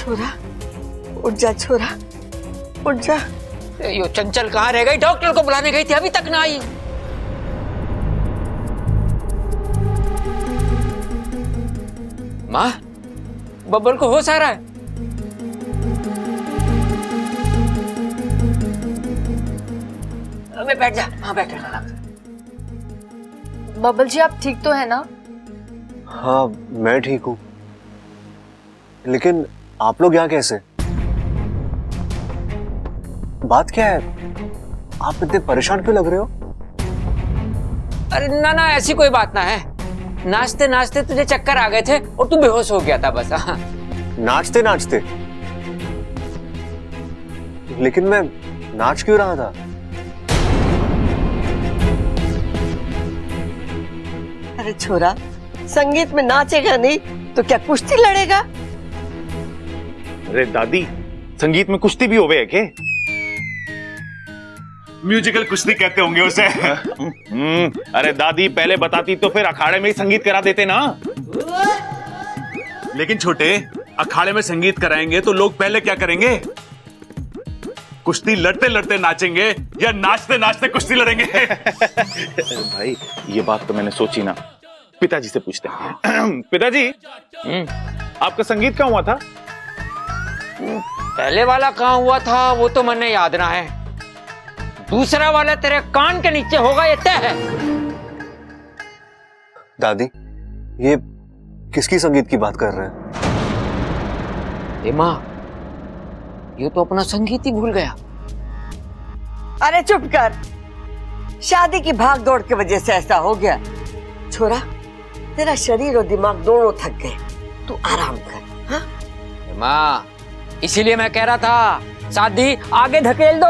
छोरा, उठ जा छोरा, उठ जा। यो चंचल कहाँ रह गई? डॉक्टर को बुलाने गई थी, अभी तक ना आई। माँ, बब्बल को होश आ रहा है? अबे बैठ जा, हाँ बैठ जा। बबल जी आप ठीक तो है ना? हाँ मैं ठीक हूँ, लेकिन आप लोग यहाँ कैसे? बात क्या है? आप इतने परेशान क्यों लग रहे हो? अरे ना ना, ऐसी कोई बात ना है। नाचते नाचते तुझे चक्कर आ गए थे और तू बेहोश हो गया था बस। हाँ। नाचते नाचते? लेकिन मैं नाच क्यों रहा था? अरे छोरा, संगीत में नाचेगा नहीं तो क्या कुश्ती लड़ेगा? अरे दादी, संगीत में कुश्ती भी होवे है के? म्यूजिकल कुश्ती कहते होंगे उसे। अरे दादी पहले बताती तो फिर अखाड़े में ही संगीत करा देते ना। लेकिन छोटे, अखाड़े में संगीत कराएंगे तो लोग पहले क्या करेंगे? कुश्ती लड़ते लड़ते नाचेंगे या नाचते नाचते कुश्ती लड़ेंगे? भाई ये बात तो मैंने सोची ना, पिताजी से पूछते हैं। पिताजी, आपका संगीत कहाँ हुआ था? पहले वाला कहाँ हुआ था वो तो मैंने याद ना है, दूसरा वाला तेरे कान के नीचे होगा, ये तय है। दादी, ये किसकी संगीत की बात कर रहे हैं? ए माँ, ये तो अपना संगीत ही भूल गया। अरे चुप कर, शादी की भाग दौड़ की वजह से ऐसा हो गया। छोरा, तेरा शरीर और दिमाग दोनों थक गए, तू आराम कर। हाँ? माँ, इसीलिए मैं कह रहा था शादी आगे धकेल दो।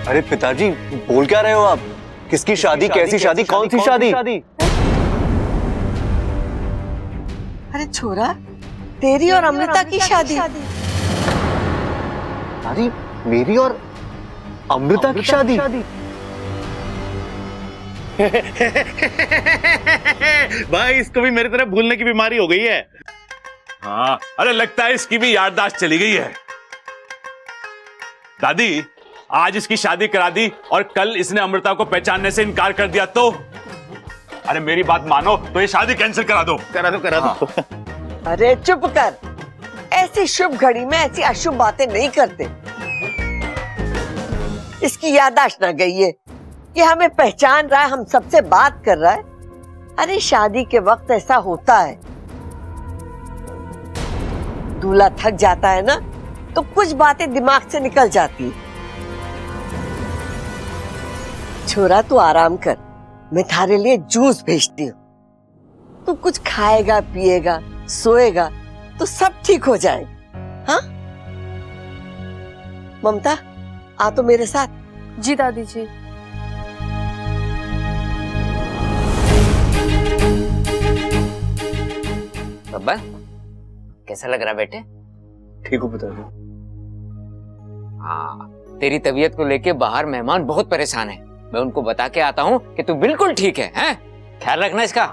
अरे पिताजी, बोल क्या रहे हो आप? किसकी शादी? कैसी शादी? कौन सी शादी? अरे छोरा, तेरी और अमृता की शादी। अरे मेरी और अमृता की शादी? भाई इसको भी मेरी तरह भूलने की बीमारी हो गई है। हाँ, अरे लगता है इसकी भी याददाश्त चली गई है। दादी, आज इसकी शादी करा दी और कल इसने अमृता को पहचानने से इनकार कर दिया तो? अरे मेरी बात मानो तो ये शादी कैंसिल करा दो। करा दो, करा दो। अरे चुप कर, ऐसी शुभ घड़ी में ऐसी अशुभ बातें नहीं करते। इसकी याददाश्त न गई है, ये हमें पहचान रहा है, हम सबसे बात कर रहा है। अरे शादी के वक्त ऐसा होता है, दूल्हा थक जाता है ना तो कुछ बातें दिमाग से निकल जाती है। छोरा तू आराम कर, मैं थारे लिए जूस भेजती हूँ। तू कुछ खाएगा, पिएगा, सोएगा तो सब ठीक हो जाएगा। हाँ ममता, आ तो मेरे साथ। जी दादी जी। बब्बा, कैसा लग रहा बेटे? ठीक हूँ पिताजी। हाँ, तेरी तबीयत को लेके बाहर मेहमान बहुत परेशान है, मैं उनको बता के आता हूँ कि तू बिल्कुल ठीक है, हैं? ख्याल रखना इसका।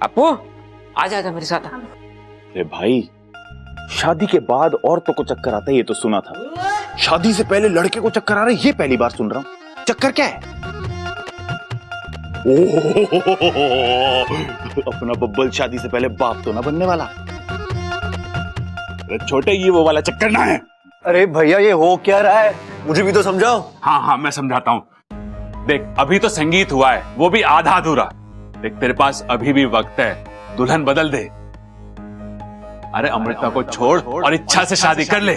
अपू, आजा आजा मेरे साथ। अरे भाई, शादी के बाद औरतों को चक्कर आता है ये तो सुना था, शादी से पहले लड़के को चक्कर आ रहा है ये पहली बार सुन रहा हूँ। चक्कर क्या है? अपना बब्बल शादी से पहले बाप तो ना बनने वाला। अरे छोटे, ये वो वाला चक्कर ना है। अरे भैया, ये हो क्या रहा है? मुझे भी तो समझाओ। हाँ हाँ, मैं समझाता हूँ। देख, अभी तो संगीत हुआ है, वो भी आधा अधूरा। देख, तेरे पास अभी भी वक्त है, दुल्हन बदल दे। अरे अमृता को छोड़ और इच्छा से शादी कर ले।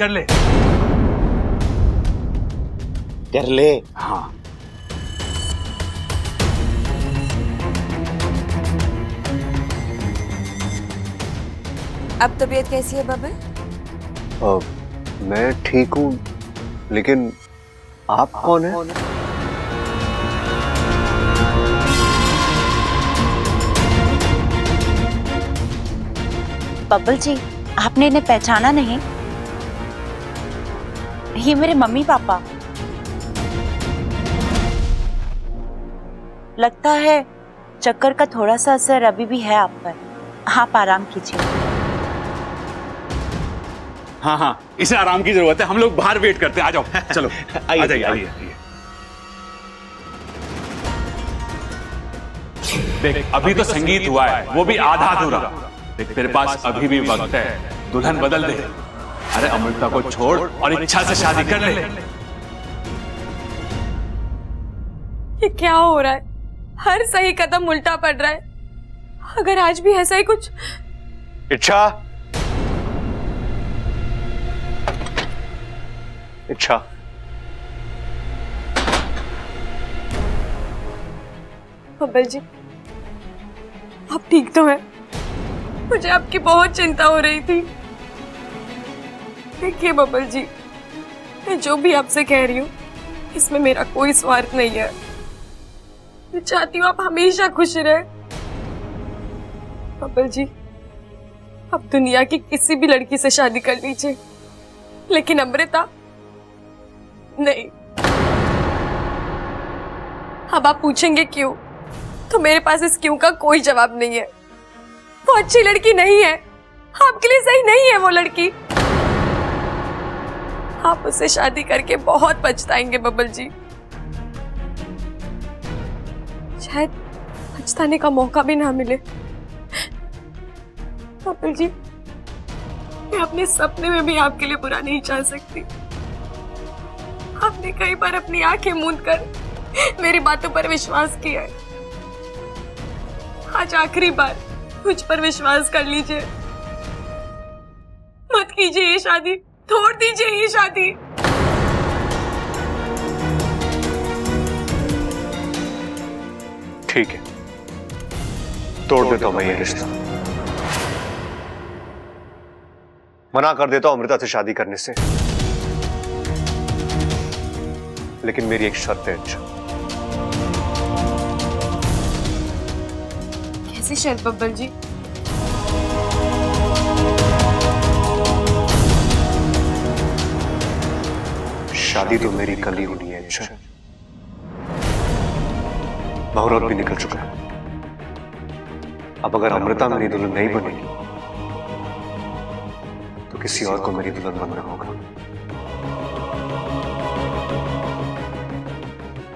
कर ले। हाँ। अब तबीयत कैसी है बब्बल? मैं ठीक हूँ, लेकिन आप कौन है? बब्बल जी, आपने इन्हें पहचाना नहीं? ये मेरे मम्मी पापा। लगता है चक्कर का थोड़ा सा असर अभी भी है आप पर। आप आराम कीजिए। हाँ हाँ, इसे आराम की जरूरत है, हम लोग बाहर वेट करते हैं, आ जाओ, चलो आइए, आ जाइए, आइए। आइए। देख अभी तो संगीत हुआ है, वो भी आधा अधूरा। देख तेरे पास अभी भी वक्त है, दुल्हन बदल दे। अरे अमृता को छोड़ और इच्छा से शादी कर ले। ये क्या हो रहा है? हर सही कदम उल्टा पड़ रहा है। अगर आज भी ऐसा ही कुछ। इच्छा, इच्छा, बब्बल जी, आप ठीक तो हैं? मुझे आपकी बहुत चिंता हो रही थी। देखिए बब्बल जी, मैं जो भी आपसे कह रही हूँ इसमें मेरा कोई स्वार्थ नहीं है। मैं चाहती हूँ आप हमेशा खुश रहे। बब्बल जी, आप दुनिया की किसी भी लड़की से शादी कर लीजिए, लेकिन अमृता नहीं। अब आप पूछेंगे क्यों, तो मेरे पास इस क्यों का कोई जवाब नहीं है। वो अच्छी लड़की नहीं है, आपके लिए सही नहीं है वो लड़की। आप उससे शादी करके बहुत पछताएंगे बब्बल जी। शायद पछताने का मौका भी ना मिले। बब्बल जी, मैं अपने सपने में भी आपके लिए बुरा नहीं चाह सकती। आपने कई बार अपनी आंखें मूंद कर मेरी बातों पर विश्वास किया है। आज आखिरी बार मुझ पर विश्वास कर लीजिए। मत कीजिए ये शादी, तोड़ दीजिए ये शादी। ठीक है, तोड़ देता हूं मैं ये रिश्ता। मना कर देता हूं अमृता से शादी करने से, लेकिन मेरी एक शर्त है। अच्छा, कैसी शर्त बब्बल जी? शादी तो मेरी कल ही होनी है। अच्छा, मुहूर्त भी निकल चुका है। अब अगर अमृता मेरी दुल्हन नहीं बनेगी तो किसी और को मेरी दुल्हन बनना होगा।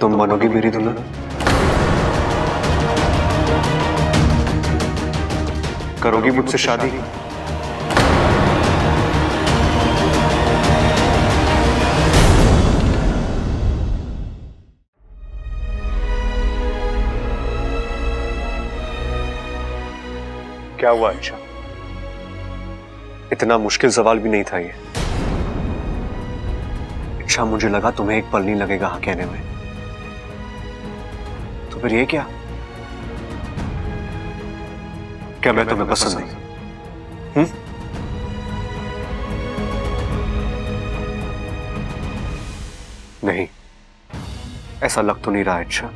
तुम बनोगी मेरी दुल्हन? करोगी मुझसे शादी? क्या हुआ? अच्छा, इतना मुश्किल सवाल भी नहीं था ये। अच्छा, मुझे लगा तुम्हें एक पल नहीं लगेगा हाँ कहने में, तो फिर ये क्या? क्या मैं तुम्हें पसंद नहीं? नहीं, ऐसा लग तो नहीं रहा। अच्छा,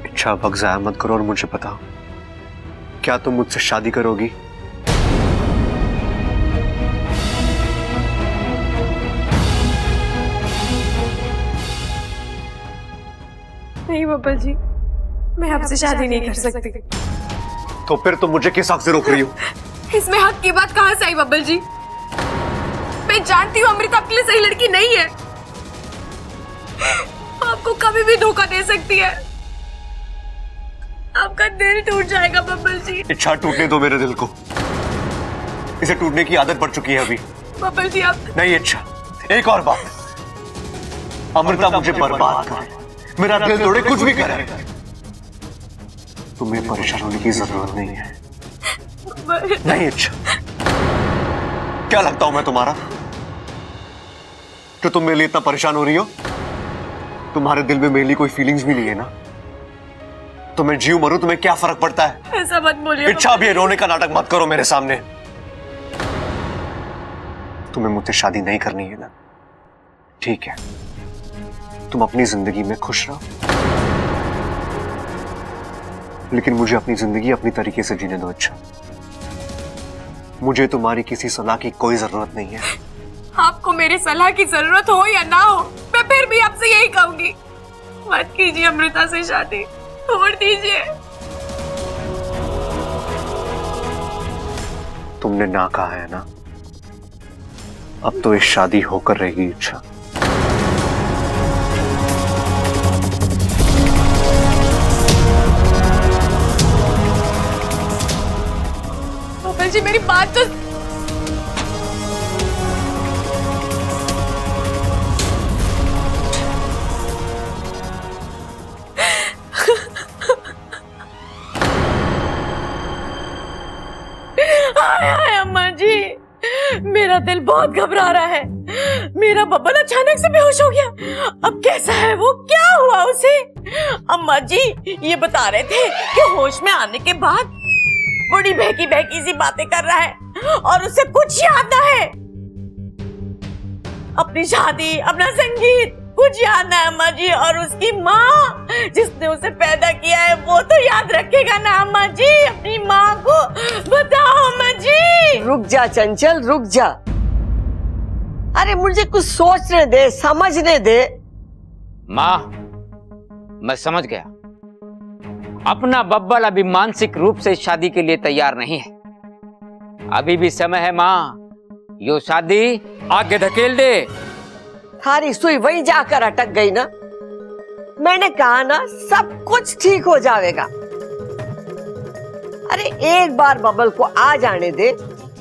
इच्छा वक्त ज़ाया मत करो और मुझे बताओ, क्या तुम मुझसे शादी करोगी? नहीं बब्बल जी, मैं आपसे शादी नहीं कर सकती। तो फिर तुम मुझे किस हक से रोक रही हो? इसमें हक की बात कहां से आई बब्बल जी? मैं जानती हूँ अमृता आपके लिए सही लड़की नहीं है। आपको कभी भी धोखा दे सकती है। आपका दिल टूट जाएगा बब्बल जी। इच्छा, टूटने दो मेरे दिल को। इसे टूटने की आदत पड़ चुकी है अभी। बब्बल जी आप नहीं इच्छा, एक और बात, अमृता मुझे बर्बाद करे, मेरा दिल तोड़े, कुछ भी करे, तुम्हें परेशान होने की जरूरत नहीं है। नहीं इच्छा, क्या लगता हूं मैं तुम्हारा कि तुम मेरे लिए इतना परेशान हो रही हो? तुम्हारे दिल में मेरे लिए कोई फीलिंग्स भी नहीं है ना? तो मैं जीव मरूं, तुम्हें क्या फर्क पड़ता है? ऐसा मत बोलिए। इच्छा, अब ये रोने का नाटक मत करो मेरे सामने। तुम्हें मुझसे शादी नहीं करनी है ना? ठीक है, तुम अपनी जिंदगी में खुश रहो, लेकिन मुझे अपनी जिंदगी अपनी तरीके से जीने दो। अच्छा, मुझे तुम्हारी किसी सलाह की कोई जरूरत नहीं है। आपको मेरी सलाह की जरूरत हो या ना हो, मैं फिर भी आपसे यही कहूंगी, मत कीजिए अमृता से शादी, छोड़ दीजिए। तुमने ना कहा है ना, अब तो ये शादी होकर रहेगी इच्छा। कपिल जी मेरी बात तो हाय हाय अम्मा जी, मेरा दिल बहुत घबरा रहा है। मेरा बब्बन अचानक से बेहोश हो गया। अब कैसा है वो, क्या हुआ उसे? अम्मा जी ये बता रहे थे कि होश में आने के बाद बड़ी बहकी बहकी सी बातें कर रहा है और उसे कुछ याद ना है। अपनी शादी, अपना संगीत कुछ याद ना है अम्मा जी। और उसकी माँ जिसने उसे पैदा किया है वो तो याद रखेगा ना अम्मा जी, अपनी माँ को बताओ अम्मा जी। रुक जा चंचल, रुक जा। अरे मुझे कुछ सोचने दे, समझने दे। माँ, मैं समझ गया। अपना बब्बल अभी मानसिक रूप से शादी के लिए तैयार नहीं है। अभी भी समय है माँ, यो शादी आगे धकेल दे। थारी सुई वहीं जाकर अटक गई ना। मैंने कहा ना सब कुछ ठीक हो जाएगा। अरे एक बार बबल को आ जाने दे,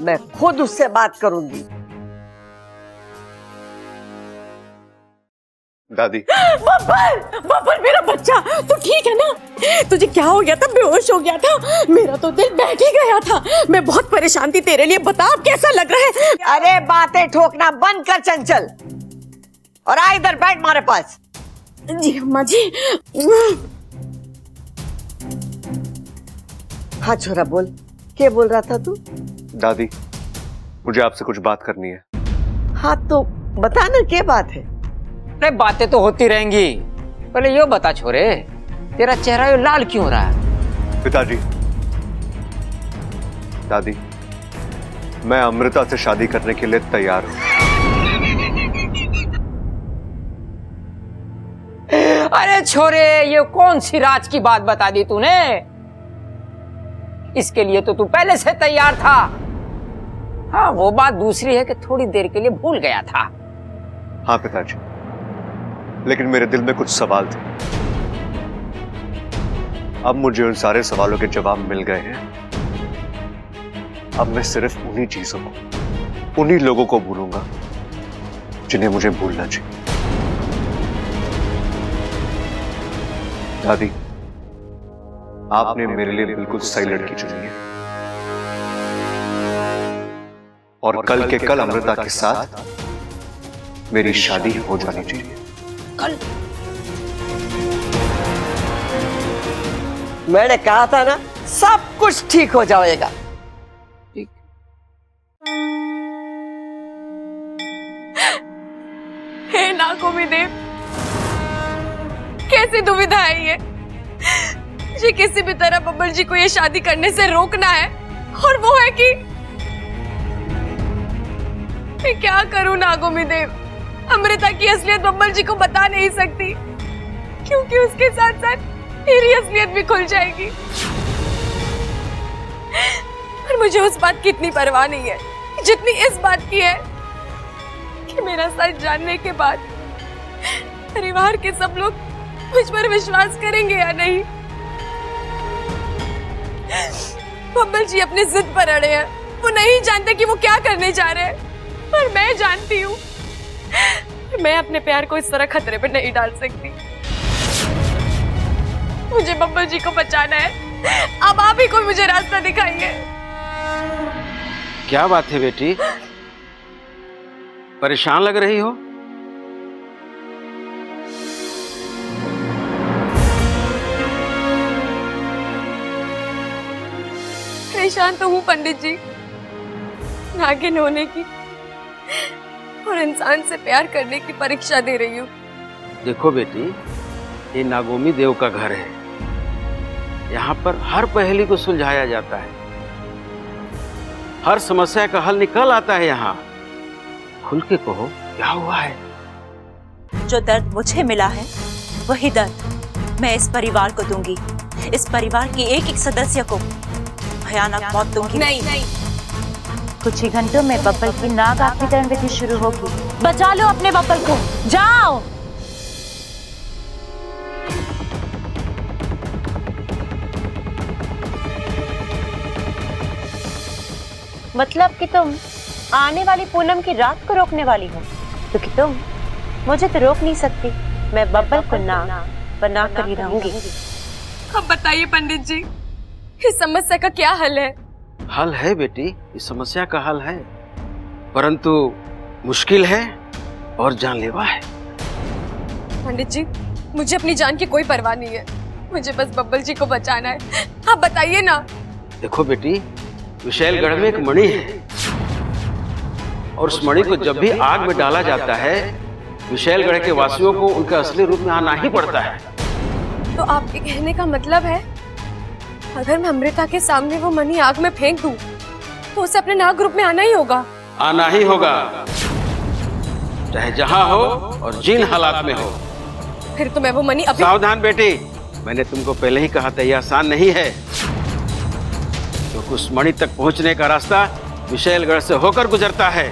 मैं खुद उससे बात करूंगी। दादी। बब्बल, बब्बल मेरा बच्चा, तू ठीक है ना? तुझे क्या हो गया था? बेहोश हो गया था? मेरा तो दिल बैठ ही गया था। मैं बहुत परेशान थी तेरे लिए। बता अब कैसा लग रहा है? अरे बातें ठोकना बंद कर चंचल, और आ इधर बैठ हमारे पास। जी अम्मा जी। हाँ छोरा बोल, क्या बोल रहा था तू? दादी मुझे आपसे कुछ बात करनी है। हाँ तो बता ना, क्या बात है? अरे बातें तो होती रहेंगी, पहले यो बता छोरे, तेरा चेहरा यो लाल क्यों हो रहा है? पिताजी, दादी, मैं अमृता से शादी करने के लिए तैयार हूं। अरे छोरे, ये कौन सी राज की बात बता दी तूने? इसके लिए तो तू पहले से तैयार था। हाँ वो बात दूसरी है कि थोड़ी देर के लिए भूल गया था। हाँ पिताजी, लेकिन मेरे दिल में कुछ सवाल थे। अब मुझे उन सारे सवालों के जवाब मिल गए हैं। अब मैं सिर्फ उन्हीं चीजों को, उन्हीं लोगों को भूलूंगा जिन्हें मुझे भूलना चाहिए। दादी, आपने मेरे लिए बिल्कुल सही लड़की चुनी है, और कल के कल अमृता के साथ मेरी शादी हो जानी चाहिए। कल? मैंने कहा था ना सब कुछ ठीक हो जाएगा। ठीक। हे नागोमी देव, कैसी दुविधा है ये? मुझे किसी भी तरह बब्बल जी को ये शादी करने से रोकना है, और वो है कि मैं क्या करूं नागोमी देव? अमृता की असलियत बब्बल जी को बता नहीं सकती, क्योंकि उसके साथ साथ मेरी असलियत भी खुल जाएगी। पर मुझे उस बात की इतनी परवाह नहीं है जितनी इस बात की है कि मेरा सच जानने के बाद परिवार के सब लोग मुझ पर विश्वास करेंगे या नहीं। बब्बल जी अपनी जिद पर अड़े हैं। वो नहीं जानते कि वो क्या करने जा रहे हैं, पर मैं जानती हूँ। मैं अपने प्यार को इस तरह खतरे पे नहीं डाल सकती। मुझे बब्बल जी को बचाना है। अब आप ही कोई मुझे रास्ता दिखाइए। क्या बात है बेटी, परेशान लग रही हो? परेशान तो हूँ पंडित जी, नागिन होने की और इंसान से प्यार करने की परीक्षा दे रही हूँ। देखो बेटी, ये नागोमी देव का घर है। यहाँ पर हर पहेली को सुलझाया जाता है, हर समस्या का हल निकल आता है। यहाँ खुल के कहो, क्या हुआ है? जो दर्द मुझे मिला है वही दर्द मैं इस परिवार को दूंगी। इस परिवार की एक एक सदस्य को भयानक मौत दूंगी। नहीं, कुछ ही घंटों में बब्बल की नाग आत्मीकरण विधि शुरू होगी। बचा लो अपने बब्बल को, जाओ। मतलब कि तुम आने वाली पूनम की रात को रोकने वाली हो, क्योंकि तुम मुझे तो रोक नहीं सकती। मैं बब्बल को नाग बना कर ही रहूंगी। अब बताइए पंडित जी, इस समस्या का क्या हल है? हल है बेटी, इस समस्या का हल है, परंतु मुश्किल है और जानलेवा है। पंडित जी, मुझे अपनी जान की कोई परवाह नहीं है, मुझे बस बब्बल जी को बचाना है। आप बताइए ना। देखो बेटी, विशैलगढ़ में एक मणि है और उस मणि को जब भी आग में डाला जाता है, विशैलगढ़ के वासियों को उनका असली रूप में आना ही पड़ता है। तो आपके कहने का मतलब है, अगर मैं अमृता के सामने वो मणि आग में फेंक दूं, तो उसे अपने नाग रूप में आना ही होगा? आना ही होगा, चाहे जहां हो और जिन हालात में हो। फिर तो मैं वो मणि अभी... सावधान बेटी, मैंने तुमको पहले ही कहा था यह आसान नहीं है, क्योंकि उस मणि तक पहुंचने का रास्ता विशैलगढ़ से होकर गुजरता है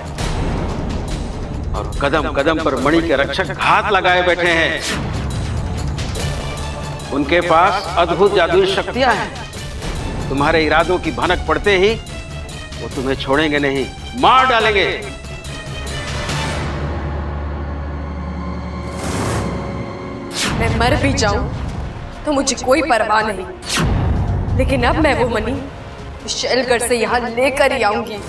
और कदम कदम पर मणि के रक्षक हाथ लगाए बैठे हैं। उनके पास अद्भुत जादुई शक्तियां हैं। तुम्हारे इरादों की भनक पड़ते ही वो तुम्हें छोड़ेंगे नहीं, मार डालेंगे। मैं मर भी जाऊं तो मुझे कोई परवाह नहीं, लेकिन अब मैं वो मणि विशैलगढ़ से यहाँ लेकर ही आऊंगी।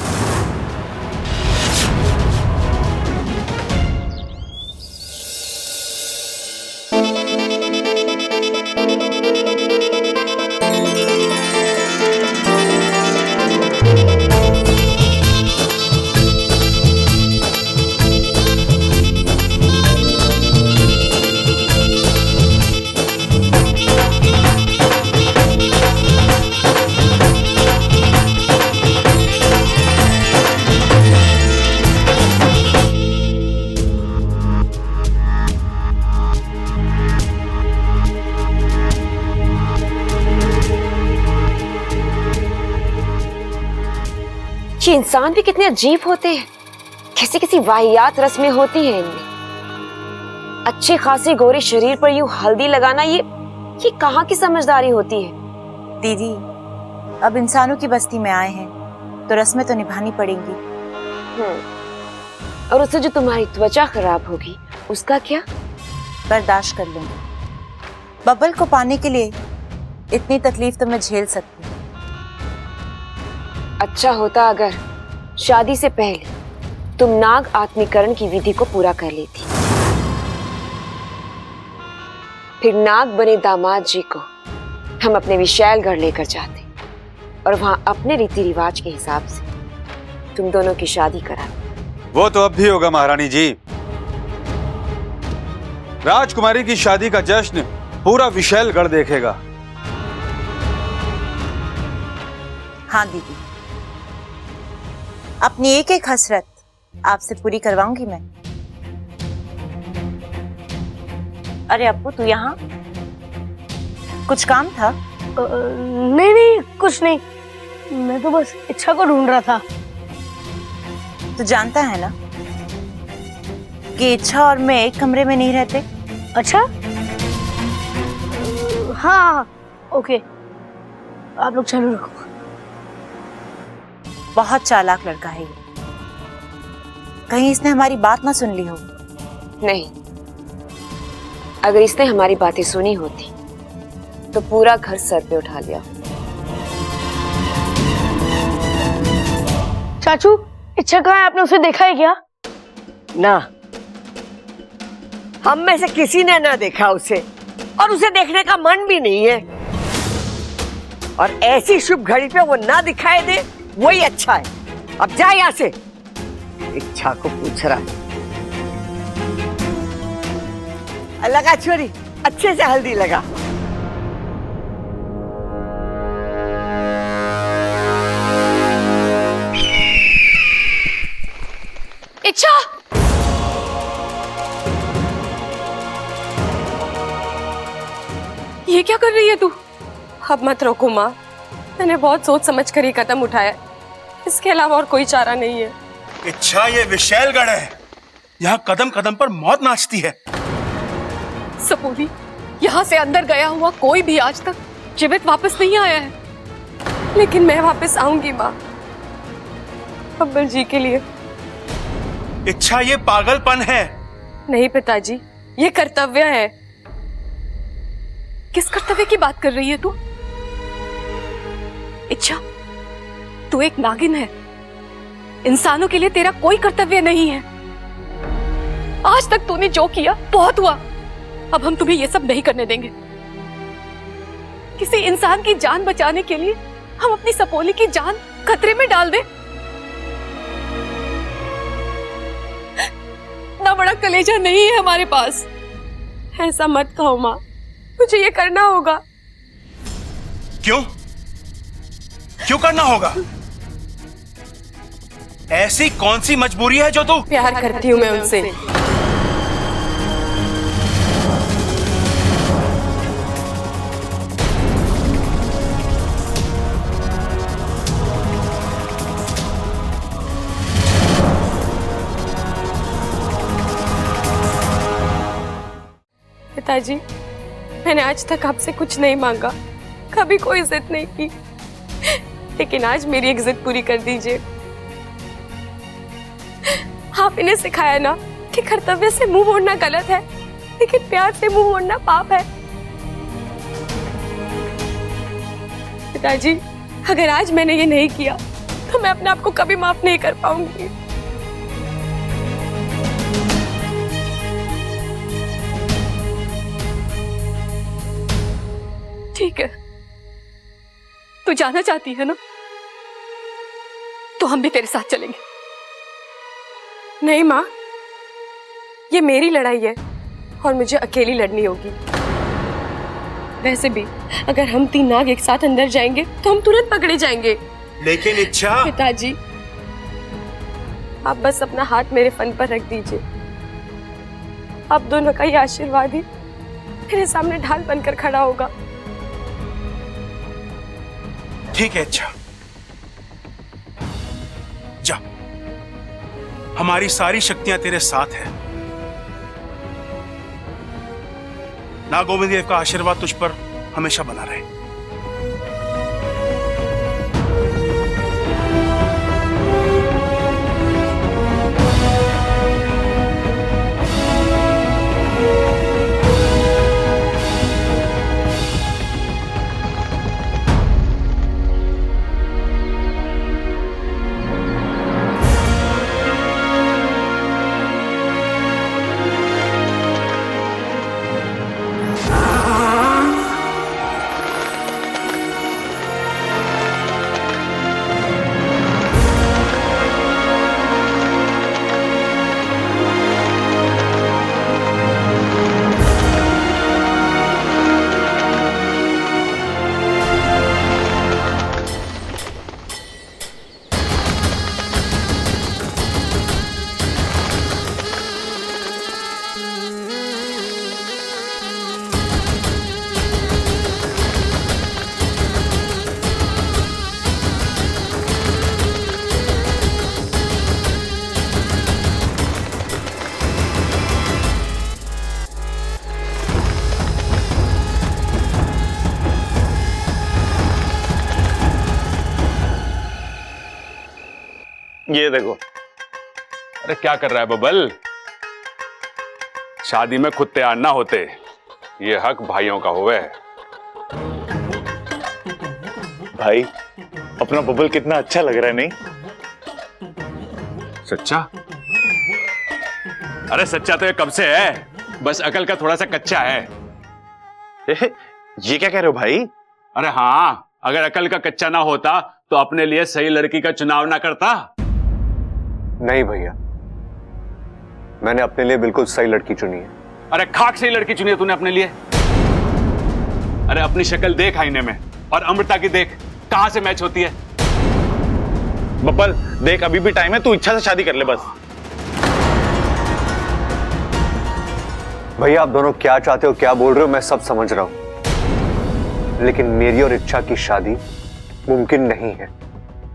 ये इंसान भी कितने अजीब होते हैं, किसी किसी वाहियात रस्में होती हैं इनमें। अच्छी खासी गोरे शरीर पर यूं हल्दी लगाना, ये कहाँ की समझदारी होती है? दीदी, अब इंसानों की बस्ती में आए हैं तो रस्में तो निभानी पड़ेंगी। और उससे जो तुम्हारी त्वचा खराब होगी उसका क्या? बर्दाश्त कर लूंगी। बब्बल को पाने के लिए इतनी तकलीफ तो मैं झेल सकती हूँ। अच्छा होता अगर शादी से पहले तुम नाग आत्मीकरण की विधि को पूरा कर लेती, फिर नाग बने दामाद जी को हम अपने विशैलगढ़ लेकर जाते और वहां अपने रीति रिवाज के हिसाब से तुम दोनों की शादी करा। वो तो अब भी होगा महारानी जी। राजकुमारी की शादी का जश्न पूरा विशैलगढ़ देखेगा। हाँ दीदी, अपनी एक एक हसरत आपसे पूरी करवाऊंगी मैं। अरे अप्पू, तू यहाँ? कुछ काम था? नहीं नहीं, कुछ नहीं, मैं तो बस इच्छा को ढूंढ रहा था। तू जानता है ना कि इच्छा और मैं एक कमरे में नहीं रहते। अच्छा, हाँ ओके, आप लोग चालू रखो। बहुत चालाक लड़का है ये, कहीं इसने हमारी बात ना सुन ली हो। नहीं, अगर इसने हमारी बातें सुनी होती तो पूरा घर सर पे उठा लिया। चाचू, इच्छा कहाँ है? आपने उसे देखा है क्या? ना, हम में से किसी ने ना देखा उसे, और उसे देखने का मन भी नहीं है। और ऐसी शुभ घड़ी पे वो ना दिखाई दे, वही अच्छा है। अब जा यहाँ से। इच्छा को पूछ रहा लगा छोरी, अच्छे से हल्दी लगा। इच्छा, ये क्या कर रही है तू? अब मत रोको माँ, मैंने बहुत सोच समझ कर ये कदम उठाया। इसके अलावा और कोई चारा नहीं है। इच्छा, ये विशैलगढ़ है, यहाँ कदम कदम पर मौत नाचती है। सपूरी, यहाँ से अंदर गया हुआ कोई भी आज तक जीवित वापस नहीं आया है, लेकिन मैं वापस आऊंगी माँ, बब्बर जी के लिए। इच्छा, ये पागलपन है। नहीं पिताजी, ये कर्तव्य है। किस कर्तव्य की बात कर रही है तू? इच्छा, तू एक नागिन है, इंसानों के लिए तेरा कोई कर्तव्य नहीं है। आज तक तूने जो किया बहुत हुआ, अब हम तुम्हें ये सब नहीं करने देंगे। किसी इंसान की जान बचाने के लिए हम अपनी सपोली की जान खतरे में डाल दें? ना बड़ा कलेजा नहीं है हमारे पास। ऐसा मत कहो माँ, मुझे ये करना होगा। क्यों? क्यों करना होगा? ऐसी कौन सी मजबूरी है जो तू? प्यार करती हूँ मैं उनसे। पिताजी, मैंने आज तक आपसे कुछ नहीं मांगा, कभी कोई जिद नहीं की, लेकिन आज मेरी एक जिद पूरी कर दीजिए। आप इन्हें सिखाया ना कि कर्तव्य से मुंह मोड़ना गलत है, लेकिन प्यार से मुंह मोड़ना पाप है। पिताजी, अगर आज मैंने ये नहीं किया तो मैं अपने आप को कभी माफ नहीं कर पाऊंगी। ठीक है, तू जाना चाहती है ना, तो हम भी तेरे साथ चलेंगे। नहीं माँ, ये मेरी लड़ाई है और मुझे अकेली लड़नी होगी। वैसे भी अगर हम 3 नाग एक साथ अंदर जाएंगे तो हम तुरंत पकड़े जाएंगे। लेकिन इच्छा। पिताजी, आप बस अपना हाथ मेरे फन पर रख दीजिए। आप दोनों का ये आशीर्वाद ही मेरे सामने ढाल बनकर खड़ा होगा। ठीक है इच्छा, जा, हमारी सारी शक्तियां तेरे साथ है। नागोविंद देव का आशीर्वाद तुझ पर हमेशा बना रहे। ये देखो। अरे क्या कर रहा है बबल? शादी में खुद तैयार ना होते, ये हक भाइयों का हुआ है। भाई, अपना बबल कितना अच्छा लग रहा है, नहीं? सच्चा? अरे सच्चा तो ये कब से है, बस अकल का थोड़ा सा कच्चा है। ये क्या कह रहे हो भाई? अरे हाँ, अगर अकल का कच्चा ना होता तो अपने लिए सही लड़की का चुनाव ना करता। नहीं भैया, मैंने अपने लिए बिल्कुल सही लड़की चुनी है। अरे खाक सही लड़की चुनी है तूने अपने लिए। अरे अपनी शक्ल देख आईने में और अमृता की देख, कहां से मैच होती है। बब्बल देख, अभी भी टाइम है, तू इच्छा से शादी कर ले बस। भैया आप दोनों क्या चाहते हो, क्या बोल रहे हो, मैं सब समझ रहा हूं, लेकिन मेरी और इच्छा की शादी मुमकिन नहीं है।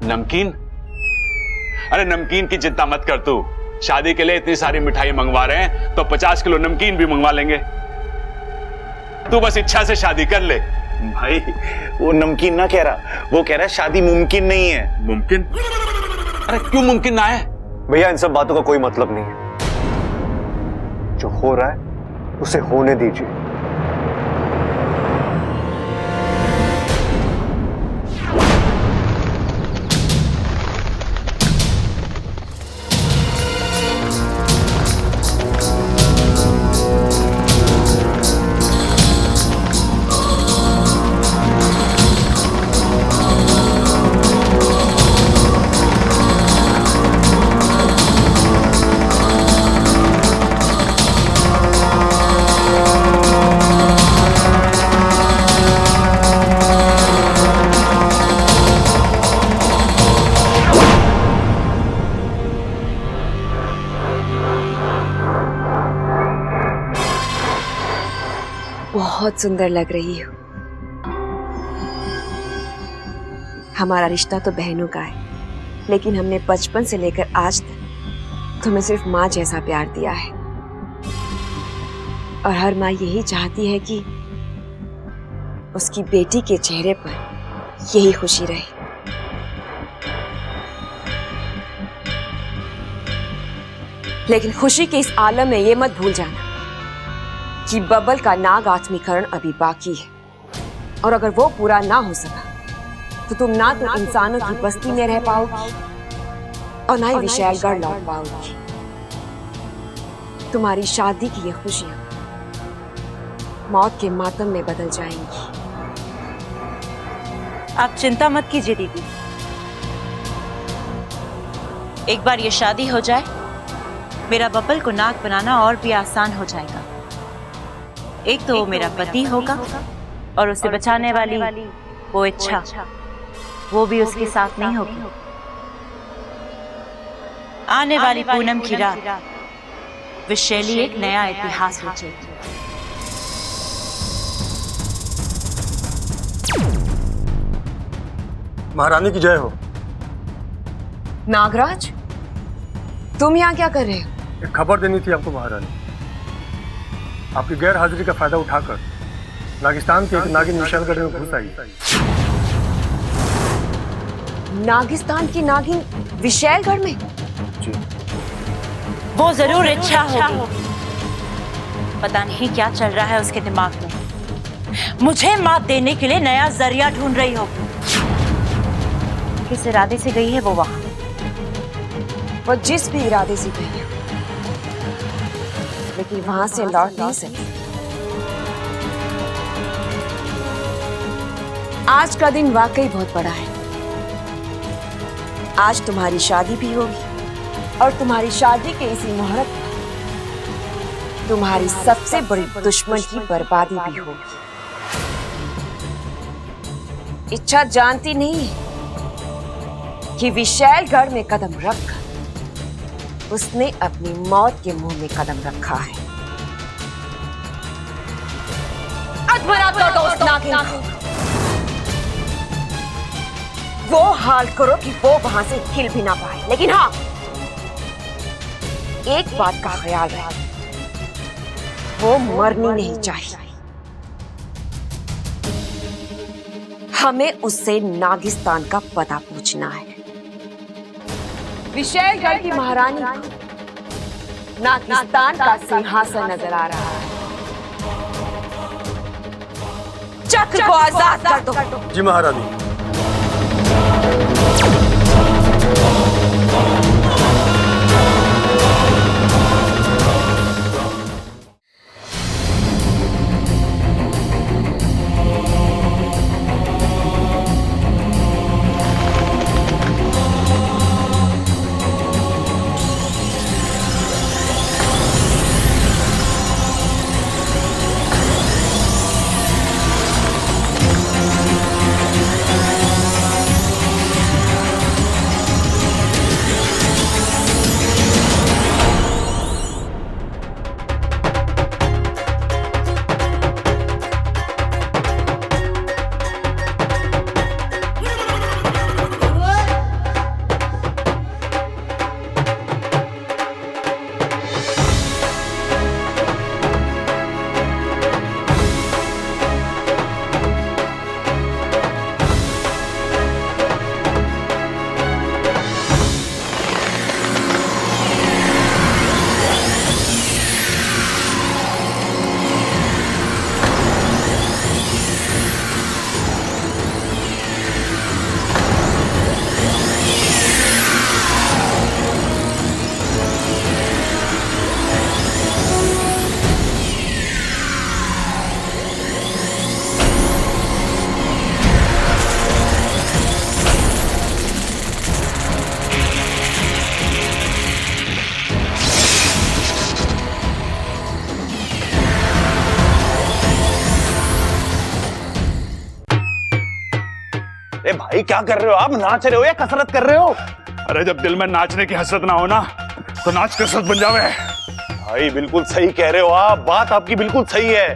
नमकीन? अरे नमकीन की चिंता मत कर तू, शादी के लिए इतनी सारी मिठाई मंगवा रहे हैं तो 50 किलो नमकीन भी मंगवा लेंगे। तू बस इच्छा से शादी कर ले। भाई वो नमकीन ना कह रहा, वो कह रहा है शादी मुमकिन नहीं है। मुमकिन? अरे क्यों मुमकिन ना है? भैया इन सब बातों का कोई मतलब नहीं है। जो हो रहा है उसे होने दीजिए। बहुत सुंदर लग रही हो। हमारा रिश्ता तो बहनों का है, लेकिन हमने बचपन से लेकर आज तक तुम्हें सिर्फ माँ जैसा प्यार दिया है। और हर माँ यही चाहती है कि उसकी बेटी के चेहरे पर यही खुशी रहे। लेकिन खुशी के इस आलम में ये मत भूल जाना कि बबल का नाग आत्मीकरण अभी बाकी है, और अगर वो पूरा ना हो सका तो तुम ना तो इंसानों की बस्ती में रह पाओगी और ना ही विशालगढ़ लौट पाओगी। तुम्हारी शादी की ये खुशियां मौत के मातम में बदल जाएंगी। आप चिंता मत कीजिए दीदी, एक बार ये शादी हो जाए, मेरा बबल को नाग बनाना और भी आसान हो जाएगा। एक तो वो मेरा पति होगा और उसे बचाने वाली वो इच्छा, वो भी उसके साथ नहीं होगी। आने वाली पूनम की रात विशैली एक नया इतिहास रचेगी। महारानी की जय हो। नागराज, तुम यहाँ क्या कर रहे हो? एक खबर देनी थी आपको महारानी। आपकी गैर हाजिरी का फायदा उठाकर नागिस्तान के एक नागिन विशालगढ़ में घुस आई। नागिस्तान की नागिन विशालगढ़ में? वो जरूर इच्छा होगी, पता नहीं क्या चल रहा है उसके दिमाग में। मुझे मात देने के लिए नया जरिया ढूंढ रही होगी। किस इरादे से गई है वो वहां? वो जिस भी इरादे से गई है, लेकिन वहां से लौट नहीं सकी। आज का दिन वाकई बहुत बड़ा है। आज तुम्हारी शादी भी होगी और तुम्हारी शादी के इसी मुहूर्त पर तुम्हारी सबसे बड़ी दुश्मन की बर्बादी भी होगी। इच्छा जानती नहीं है कि विशालगढ़ में कदम रखकर उसने अपनी मौत के मुंह में कदम रखा है। अधमरा तो उस नागिन को वो हाल करो कि वो वहां से हिल भी ना पाए। लेकिन हाँ, एक बात का ख्याल रहे, वो मरनी नहीं चाहिए। हमें उससे नागिस्तान का पता पूछना है। विशालगढ़ की महारानी को नागिस्तान का सिंहासन नजर आ रहा है। चक्र को आजाद कर दो। जी महारानी। भाई क्या कर रहे हो आप? नाच रहे हो या कसरत कर रहे हो? अरे जब दिल में नाचने की हसरत ना हो ना तो नाच कसरत बन जावे। भाई बिल्कुल सही कह रहे हो आप, बात आपकी बिल्कुल सही है।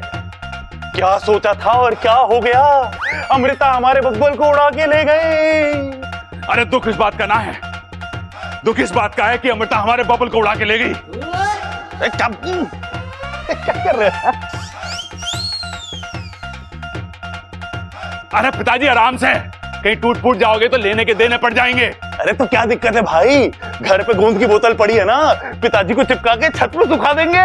क्या सोचा था और क्या हो गया? अमृता हमारे बब्बल को उड़ा के ले गए। अरे दुख इस बात का ना है, दुख इस बात का है कि अमृता हमारे बबल को उड़ा के ले गई। क्या कर रहे हैं? अरे पिताजी आराम से, कहीं टूट फूट जाओगे तो लेने के देने पड़ जाएंगे। अरे तो क्या दिक्कत है भाई, घर पे गोंद की बोतल पड़ी है ना, पिताजी को चिपका के छत पे सुखा देंगे।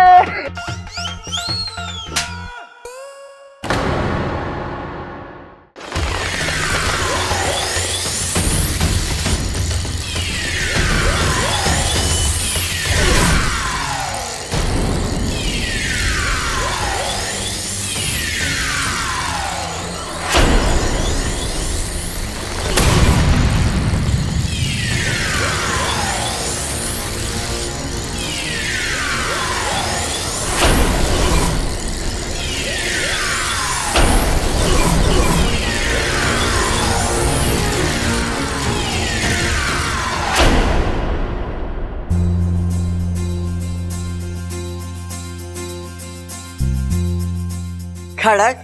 खड़क,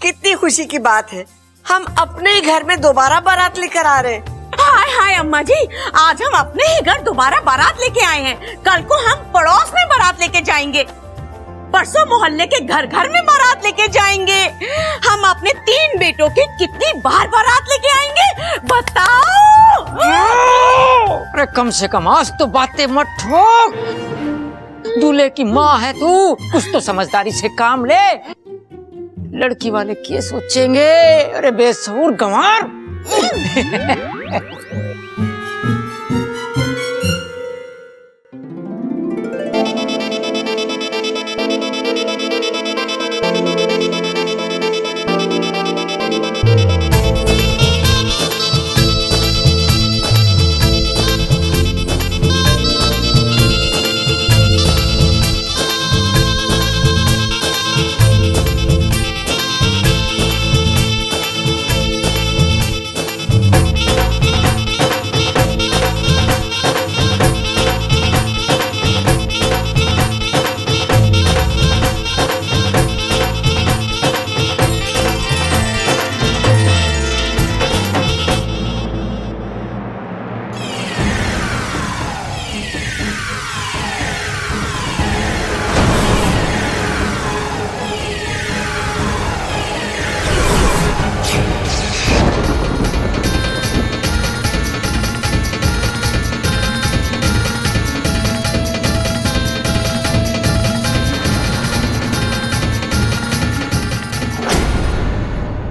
कितनी खुशी की बात है, हम अपने ही घर में दोबारा बारात लेकर आ रहे हैं। हाय हाय अम्मा जी, आज हम अपने ही घर दोबारा बारात लेके आए हैं। कल को हम पड़ोस में बारात लेके जाएंगे, परसों मोहल्ले के घर घर में बारात लेके जाएंगे। हम अपने 3 बेटों की कितनी बार बारात लेके आएंगे बताओ। अरे कम से कम आज तो बातें मत ठोक। दूल्हे की माँ है तू, कुछ तो समझदारी से काम ले। लड़की वाले क्या सोचेंगे? अरे बेसुर गंवार।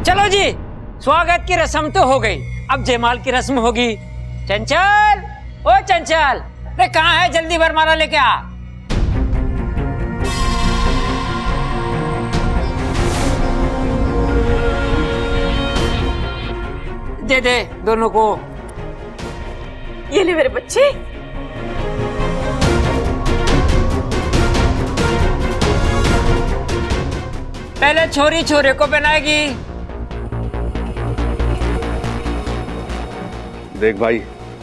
चलो जी, स्वागत की रस्म तो हो गई, अब जयमाल की रस्म होगी। चंचल, ओ चंचल, अरे कहाँ है? जल्दी वरमाला लेके आ। दे दे दोनों को। ये ले मेरे बच्चे। पहले छोरी छोरे को पहनाएगी। देख भाई,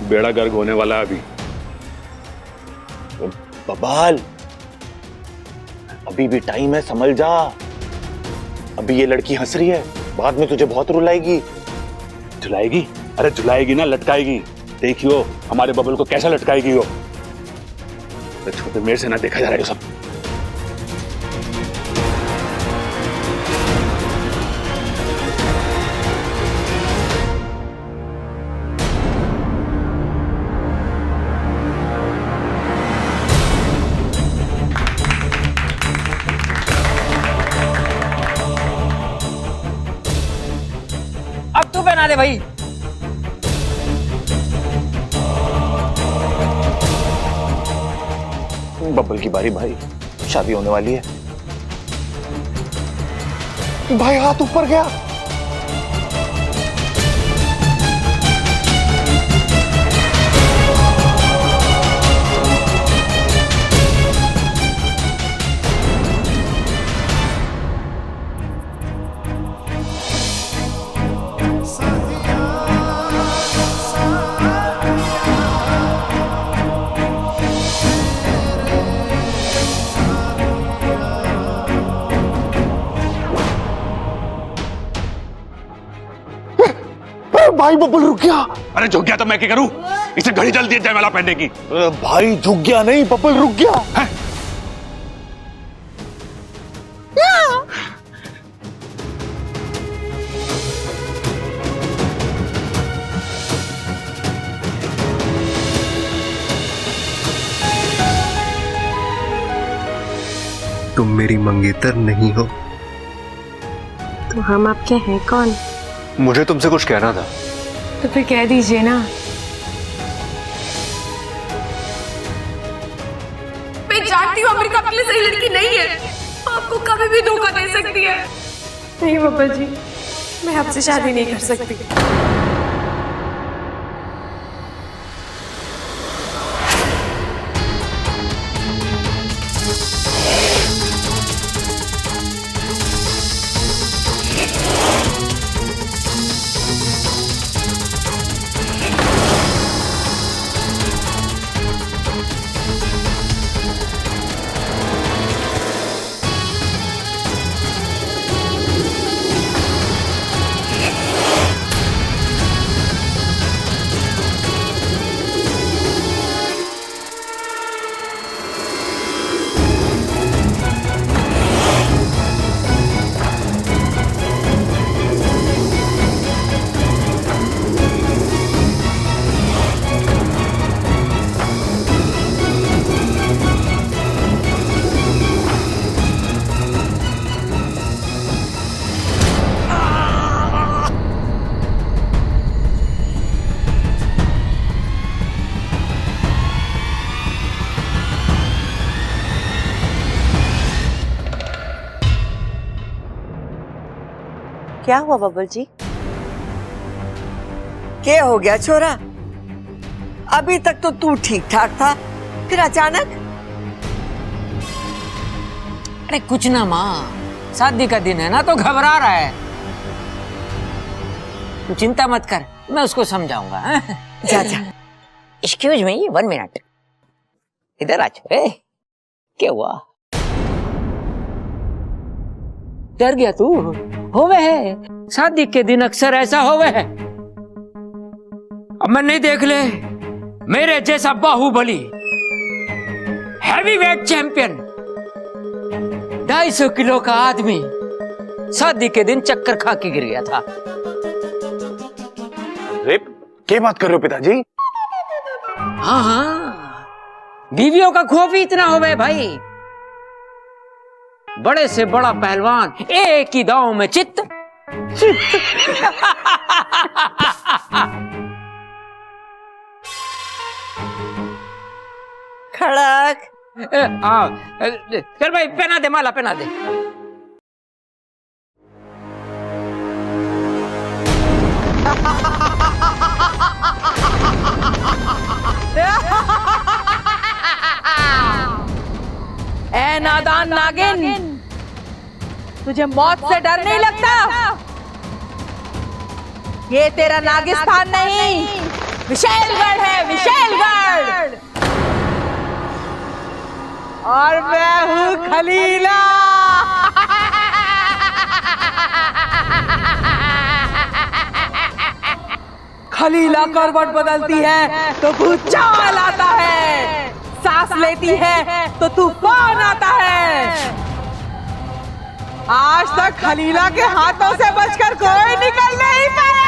बेड़ा गर्क होने वाला है अभी। बबाल, अभी भी टाइम है, संभल जा। अभी ये लड़की हंस रही है, बाद में तुझे बहुत रुलाएगी। झुलाएगी? अरे झुलाएगी ना, लटकाएगी। देखियो हमारे बबल को कैसा लटकाएगी वो। छोटे मेरे से ना देखा जा रहा है सब। अब तू पहना दे भाई। बब्बल की बारी भाई, शादी होने वाली है। भाई हाथ ऊपर गया। भाई बब्बल रुक गया। अरे झुक गया तो मैं क्या करूं? इसे घड़ी जल्दी है जयमाला पहनने की। भाई झुक गया नहीं, बब्बल रुक गया है? तुम मेरी मंगेतर नहीं हो। तो हम आपके हैं कौन? मुझे तुमसे कुछ कहना था। तो फिर कह दीजिए ना। मैं जानती हूँ अमृता आपके लिए सही लड़की नहीं है, आपको कभी भी धोखा दे सकती है। नहीं बब्बल जी, मैं आपसे शादी नहीं कर सकती। क्या हुआ बब्बल जी? क्या हो गया छोरा? अभी तक तो तू ठीक ठाक था, फिर अचानक? अरे कुछ ना माँ, शादी का दिन है ना तो घबरा रहा है। तू चिंता मत कर, मैं उसको समझाऊंगा। जा जा। एक्सक्यूज मी 1 मिनट, इधर आ। क्या हुआ? डर गया तू? होवे है, शादी के दिन अक्सर ऐसा होवे है। अब मैं नहीं देख ले, मेरे जैसा बाहुबली हैवीवेट चैंपियन 250 किलो का आदमी शादी के दिन चक्कर खा के गिर गया था। अरे क्या बात कर रहे हो पिताजी? हाँ हाँ, बीवियों का खौफ ही इतना होवे भाई। बड़े से बड़ा पहलवान एक ही दांव में चित्त। खड़क। चल भाई, पहना दे माला, पहना दे। ए नादान नागिन, तुझे मौत से डर नहीं लगता? ये तेरा नागिस्तान नहीं, विशेलगढ़ है, विशेलगढ़। और मैं हूँ खलीला। खलीला करवट बदलती है तो भूचाल आता है, सांस लेती है तो तूफान आता है। आज तक खलीला के हाथों से बचकर कोई निकल नहीं पाया।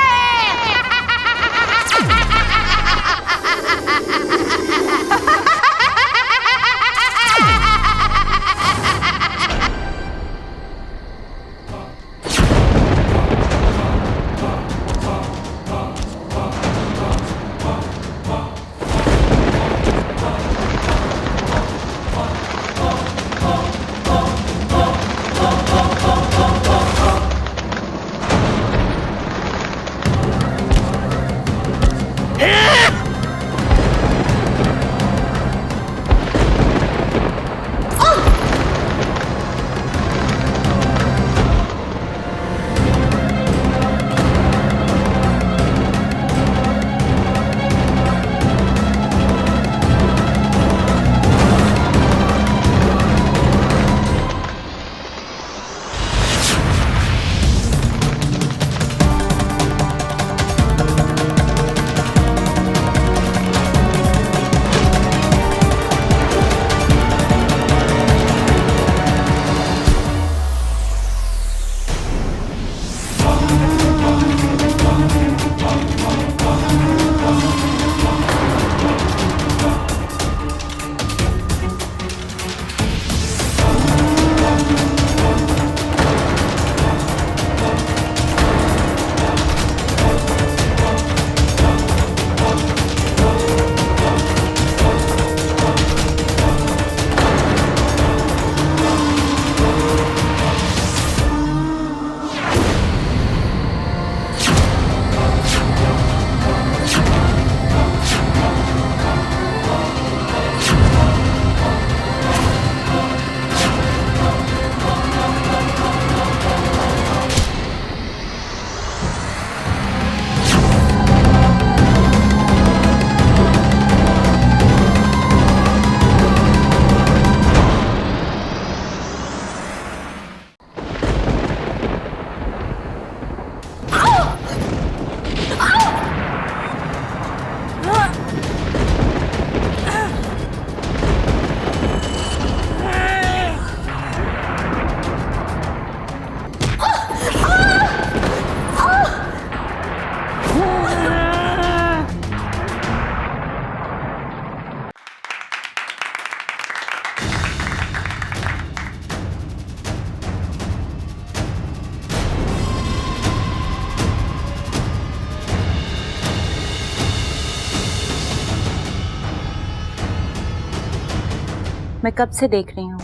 मैं कब से देख रही हूँ,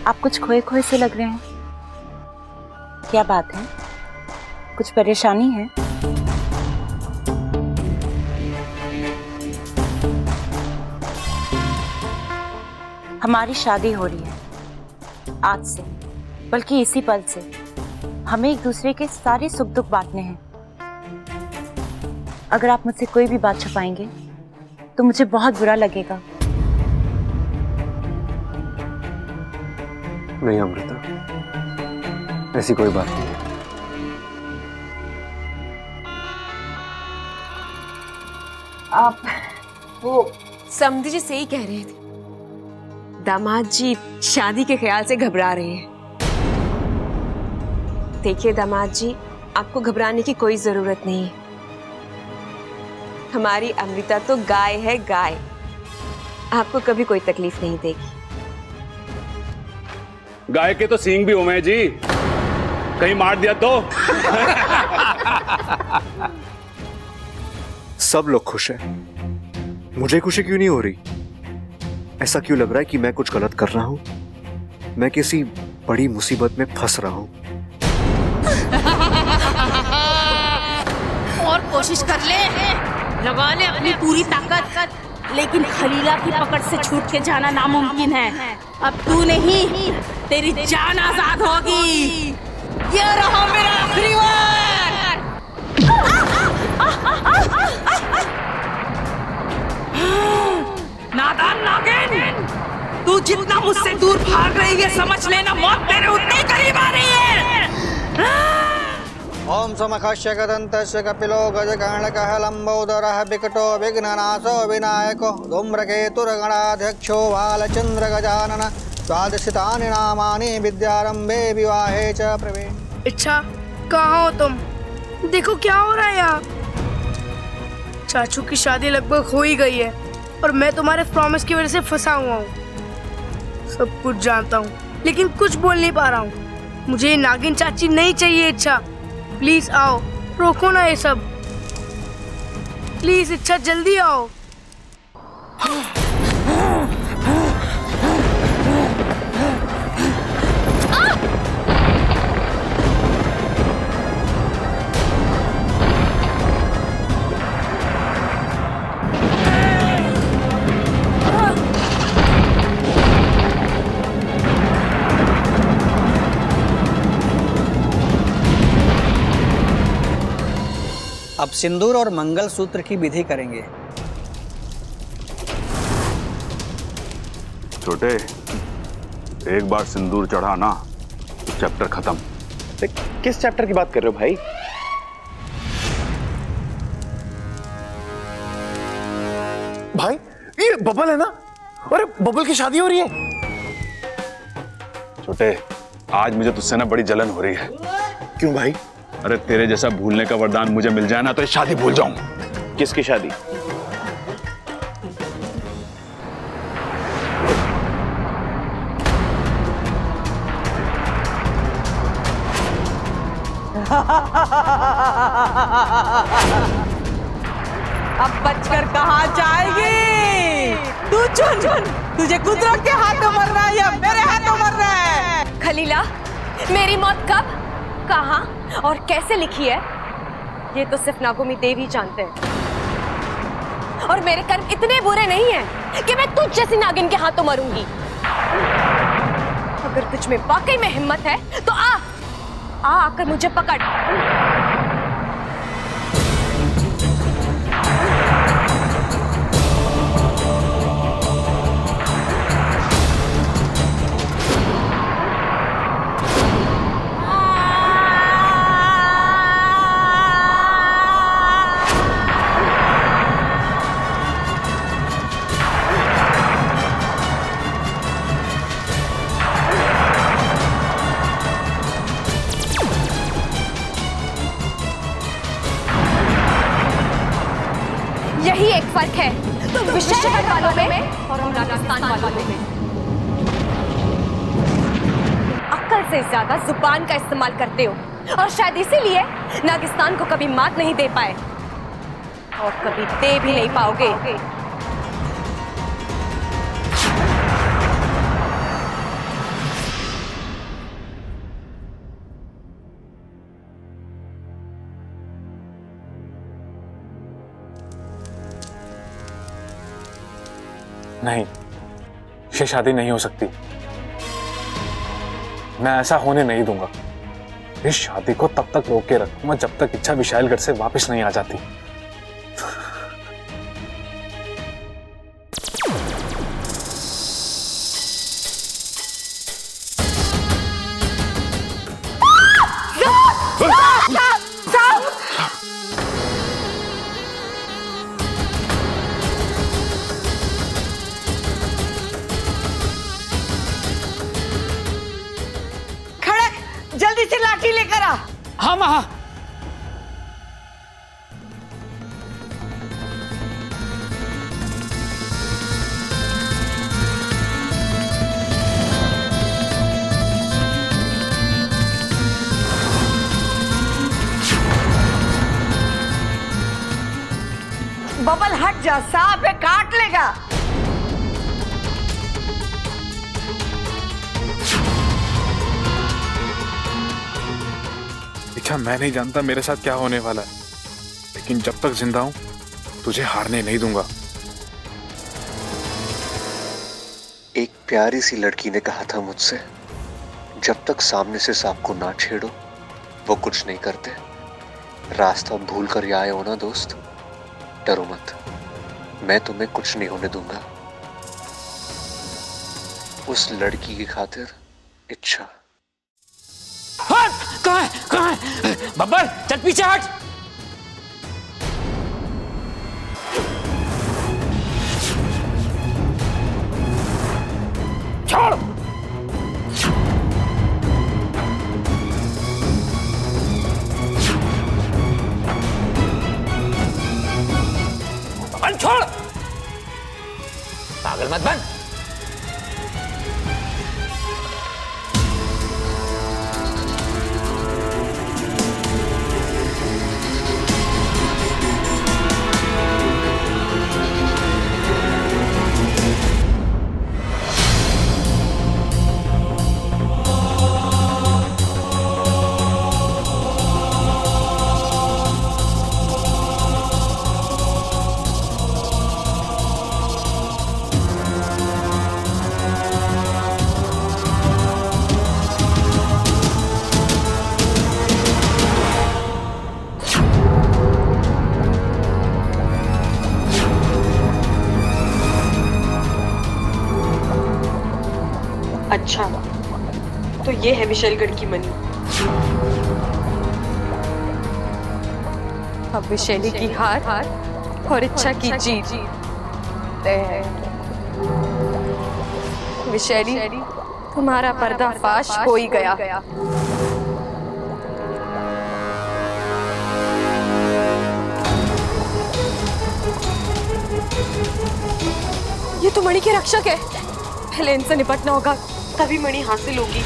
आप कुछ खोए खोए से लग रहे हैं। क्या बात है, कुछ परेशानी है? हमारी शादी हो रही है आज से, बल्कि इसी पल से। हमें एक दूसरे के सारे सुख दुख बांटने हैं। अगर आप मुझसे कोई भी बात छुपाएंगे तो मुझे बहुत बुरा लगेगा। नहीं अमृता, ऐसी कोई बात नहीं है। आप वो समधी जी सही कह रहे थे, दामाद जी शादी के ख्याल से घबरा रहे हैं। देखिए दामाद जी, आपको घबराने की कोई जरूरत नहीं है। हमारी अमृता तो गाय है, गाय। आपको कभी कोई तकलीफ नहीं देगी। गाय के तो सींग भी हुए हैं जी, कहीं मार दिया तो। सब लोग खुश हैं, मुझे खुशी क्यों नहीं हो रही? ऐसा क्यों लग रहा है कि मैं कुछ गलत कर रहा हूं? मैं किसी बड़ी मुसीबत में फंस रहा हूं। और कोशिश कर ले, लगा ले अपनी पूरी ताकत, लेकिन खलीला की पकड़ से छूट के जाना नामुमकिन है। अब तू नहीं, तेरी जान आजाद होगी। ये रहा मेरा आखिरी वार। नादान नागिन, तू जितना मुझसे दूर भाग रही है, समझ लेना मौत तेरे उतने करीब आ रही है। ओम समखस्य गदन्तस्य कपिलो गजकर्णकः लम्बोदरः विकटो विघ्ननाशो विनायको धूम्रकेतुर्गणाध्यक्षो बालचन्द्रगजानन द्वादशतानि नामानि विद्यारम्भे विवाहे च प्रवेश। अच्छा, कहाँ हो तुम? देखो क्या हो रहा है यहाँ। चाचू की शादी लगभग हो ही गई है और मैं तुम्हारे प्रॉमिस की वजह से फंसा हुआ हूँ। सब कुछ जानता हूँ लेकिन कुछ बोल नहीं पा रहा हूँ। मुझे ये नागिन चाची नहीं चाहिए। इच्छा प्लीज आओ, रोको ना ये सब। प्लीज इच्छा जल्दी आओ। अब सिंदूर और मंगल सूत्र की विधि करेंगे। छोटे, एक बार सिंदूर चढ़ा ना तो चैप्टर खत्म। किस चैप्टर की बात कर रहे हो भाई? भाई ये बबल है ना? अरे बबल की शादी हो रही है। छोटे, आज मुझे तुझसे ना बड़ी जलन हो रही है। क्यों भाई? अरे तेरे जैसा भूलने का वरदान मुझे मिल जाए ना तो ये शादी भूल जाऊं। किसकी शादी? अब बचकर कहाँ जाएगी? तू चुन, तुझे कुदरत के हाथों मरना है या मेरे हाथों मरना है? खलीला, मेरी मौत कब, कहाँ और कैसे लिखी है, ये तो सिर्फ नागोमी देवी जानते हैं। और मेरे कर्म इतने बुरे नहीं हैं कि मैं तुझ जैसी नागिन के हाथों मरूंगी। अगर तुझ में वाकई में हिम्मत है तो आकर मुझे पकड़। यही एक फर्क है तुम विशेषकर वालों में और हम राजस्थान वालों में। अक्ल से ज्यादा जुबान का इस्तेमाल करते हो और शायद इसीलिए नागिस्तान को कभी मात नहीं दे पाए और कभी दे भी नहीं पाओगे। नहीं, ये शादी नहीं हो सकती। मैं ऐसा होने नहीं दूंगा। इस शादी को तब तक रोक के रखूंगा जब तक इच्छा विशालगढ़ से वापस नहीं आ जाती। जल्दी से लाठी लेकर आ। हाँ माँ। बबल हट जा, सांप है, काट लेगा। देखा, मैं नहीं जानता मेरे साथ क्या होने वाला है, लेकिन जब तक जिंदा हूं तुझे हारने नहीं दूंगा। एक प्यारी सी लड़की ने कहा था मुझसे, जब तक सामने से सांप को ना छेड़ो वो कुछ नहीं करते। रास्ता भूल कर ही आए हो ना दोस्त, डरो मत, मैं तुम्हें कुछ नहीं होने दूंगा। उस लड़की की खातिर इच्छा। हट! कहाँ है? कहाँ है? बब्बर, चल पीछे हट। छोड़। बब्बर छोड़। पागल मत बन। अच्छा, तो ये है विशालगढ़ की मनी। अब विशैली की हार और इच्छा की जीत तय है। विशैली, तुम्हारा पर्दाफाश हो ही गया। ये तो मणि के रक्षक है, पहले इनसे निपटना होगा, तभी मणि हासिल होगी।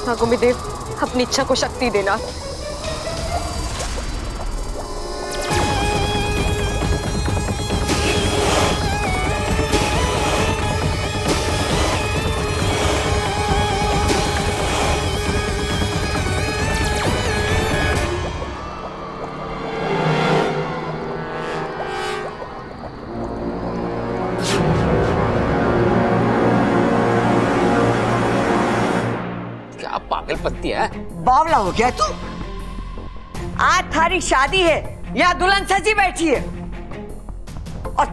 नागोमी देव, अपनी इच्छा को शक्ति देना। पत्ती है। बावला हो गया तू? आज थारी शादी है, यहाँ दुल्हन सजी बैठी है और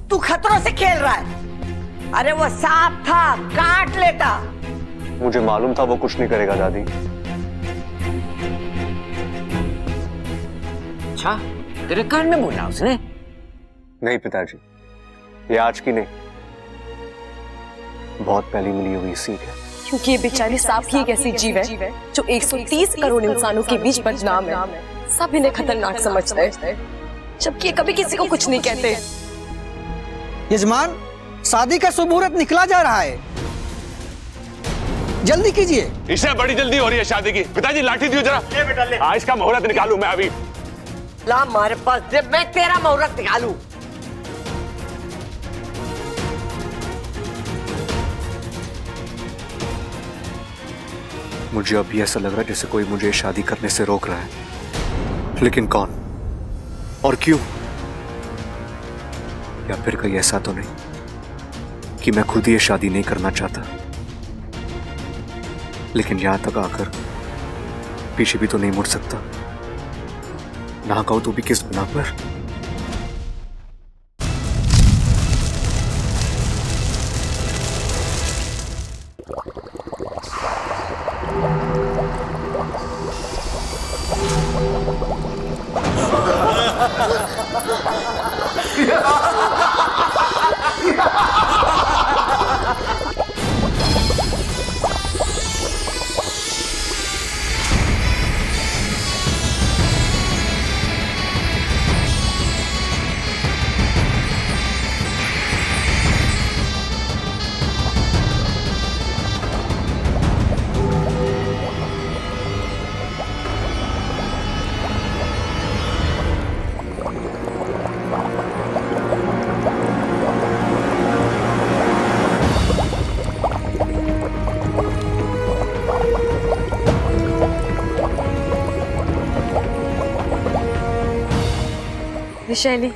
तू खतरों से खेल रहा है। अरे वो सांप था, काट लेता। मुझे मालूम था वो कुछ नहीं करेगा दादी। अच्छा, तेरे कान में बोला उसने? नहीं पिताजी, ये आज की नहीं, बहुत पहले मिली हुई सीख है। क्योंकि ये बेचारी सांप ही एक ऐसी जीव है जो 130 करोड़ इंसानों के बीच बदनाम है। सब इन्हें खतरनाक समझते हैं, जबकि ये कभी किसी को कुछ नहीं कहते। यजमान, शादी का शुभ मुहूर्त निकला जा रहा है, जल्दी कीजिए। इसे बड़ी जल्दी हो रही है शादी की। पिताजी लाठी दियो जरा। ले बेटा ले। आज का मुहूर्त निकालूं मैं अभी। ला हमारे पास दे, मैं तेरा मुहूर्त निकालूं। मुझे अभी ऐसा लग रहा है जैसे कोई मुझे शादी करने से रोक रहा है, लेकिन कौन और क्यों? या फिर कहीं ऐसा तो नहीं कि मैं खुद ये शादी नहीं करना चाहता, लेकिन यहां तक आकर पीछे भी तो नहीं मुड़ सकता, ना कहूं तो भी किस बिना पर। विशैली,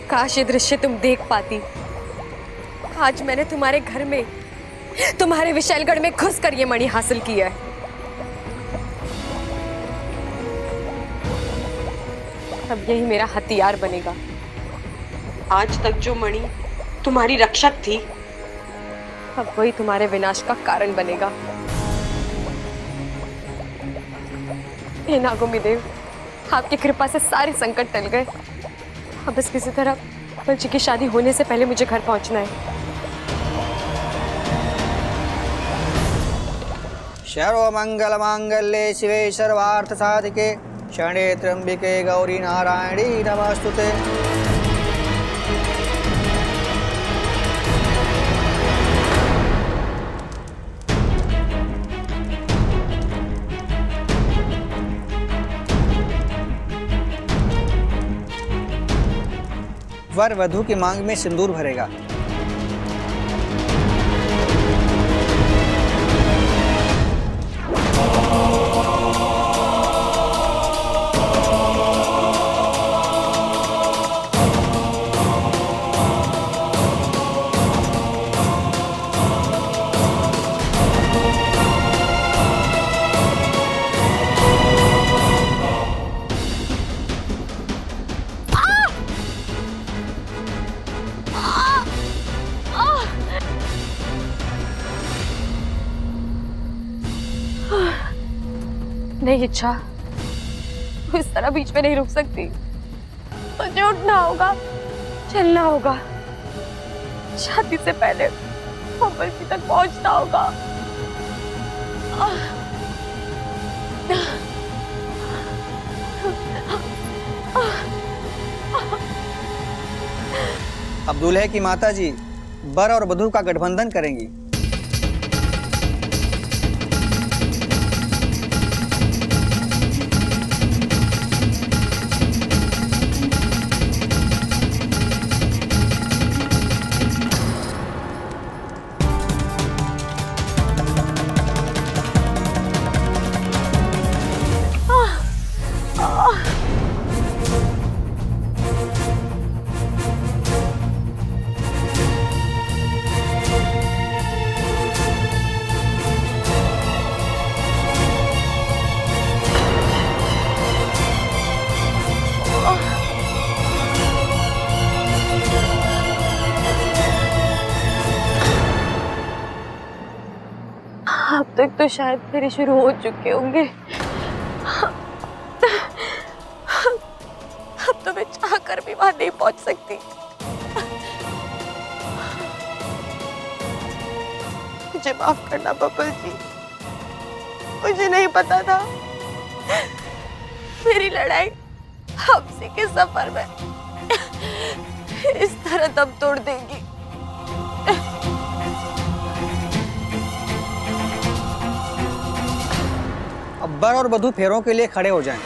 काश ये दृश्य तुम देख पाती। आज मैंने तुम्हारे घर में, तुम्हारे विशैलगढ़ में घुसकर ये मणि हासिल किया है। अब यही मेरा हथियार बनेगा। आज तक जो मणि तुम्हारी रक्षक थी, अब वही तुम्हारे विनाश का कारण बनेगा। हे नागोमी देव, आपकी कृपा से सारे संकट टल गए। अब बस किसी तरह बल जी की शादी होने से पहले मुझे घर पहुंचना है। सर्वमंगल मांगल्ये शिवे सर्वार्थ साधिके शरणे त्र्यंबिके गौरी नारायणी नमस्तुते। वर वधु की मांग में सिंदूर भरेगा। नहीं इच्छा, इस तरह बीच में नहीं रुक सकती। मुझे उठना होगा, चलना होगा, शादी से पहले बब्बल जी तक पहुंचना होगा। अब दूल्हे की माता जी वर और वधु का गठबंधन करेंगी। अब तक तो शायद मेरे शुरू हो चुके होंगे। अब तो मैं चाह कर भी वहां नहीं पहुंच सकती। मुझे माफ करना बब्बल जी, मुझे नहीं पता था मेरी लड़ाई हमसे के सफर में इस तरह दम तोड़ देगी। अब वर और वधु फेरों के लिए खड़े हो जाएं।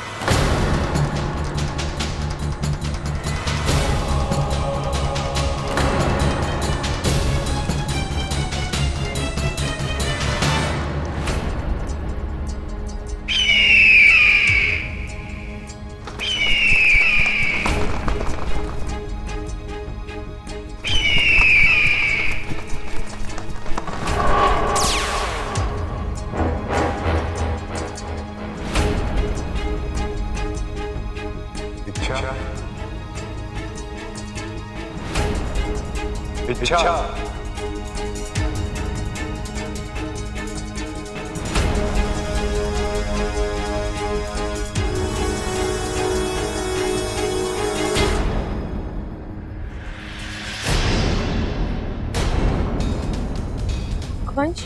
इच्छा। वंश,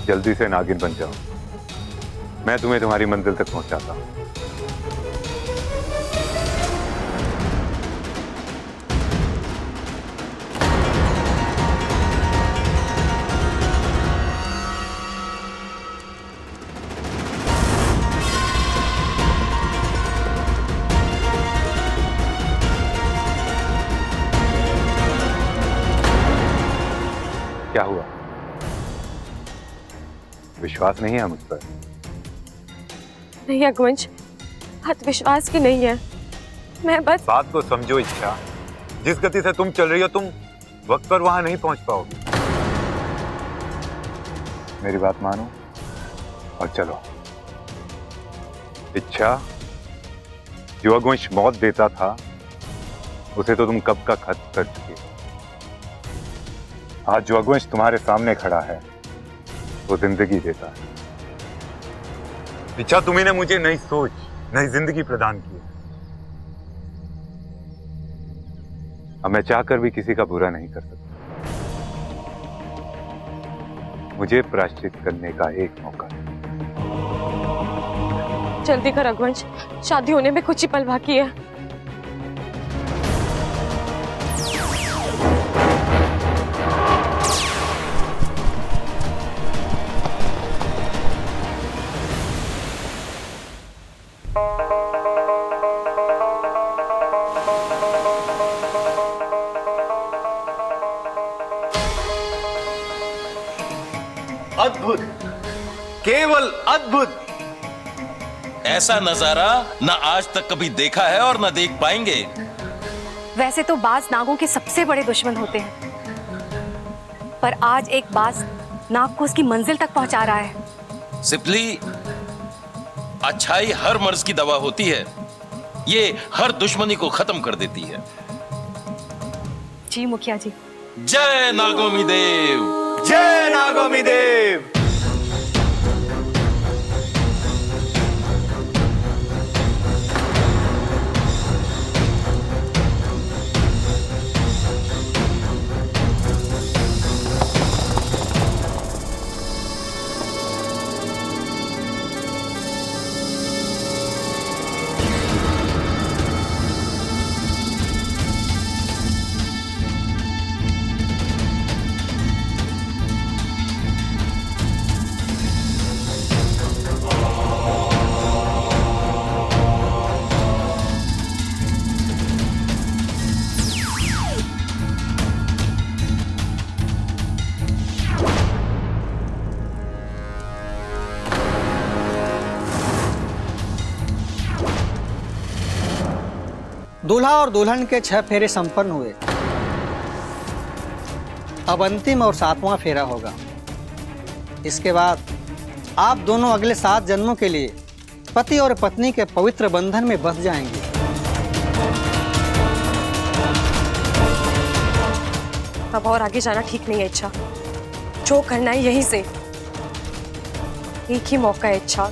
जल्दी से नागिन बन जाओ, मैं तुम्हें तुम्हारी मंजिल तक पहुंचाता हूं। क्या हुआ? विश्वास नहीं है मुझ पर? नहीं रघुवंश, बात विश्वास की नहीं है। मैं बस बात को समझो इच्छा, जिस गति से तुम चल रही हो तुम वक्त पर वहां नहीं पहुंच पाओगे। मेरी बात मानो और चलो। इच्छा, जो रघुवंश मौत देता था उसे तो तुम कब का खत्म कर चुके हो। आज जो रघुवंश तुम्हारे सामने खड़ा है वो जिंदगी देता है। इच्छा, तुम्ही ने मुझे नई सोच, नई जिंदगी प्रदान की। अब मैं चाहकर भी किसी का बुरा नहीं कर सकता। मुझे प्रायश्चित करने का एक मौका है। जल्दी कर रघुवंश, शादी होने में कुछ ही पल बाकी है। अद्भुत, केवल अद्भुत। ऐसा नजारा न आज तक कभी देखा है और न देख पाएंगे। वैसे तो बाज नागों के सबसे बड़े दुश्मन होते हैं, पर आज एक बाज नाग को उसकी मंजिल तक पहुंचा रहा है। सिपली, अच्छाई हर मर्ज की दवा होती है। ये हर दुश्मनी को खत्म कर देती है। जी मुखिया जी। जय नागोमी देव, जय नागोमी देव। दूल्हा और दुल्हन के 6 फेरे संपन्न हुए। अब अंतिम और 7वां फेरा होगा। इसके बाद आप दोनों अगले 7 जन्मों के लिए पति और पत्नी के पवित्र बंधन में बंध जाएंगे। अब और आगे जाना ठीक नहीं है इच्छा। जो करना है यहीं से। एक ही मौका है इच्छा,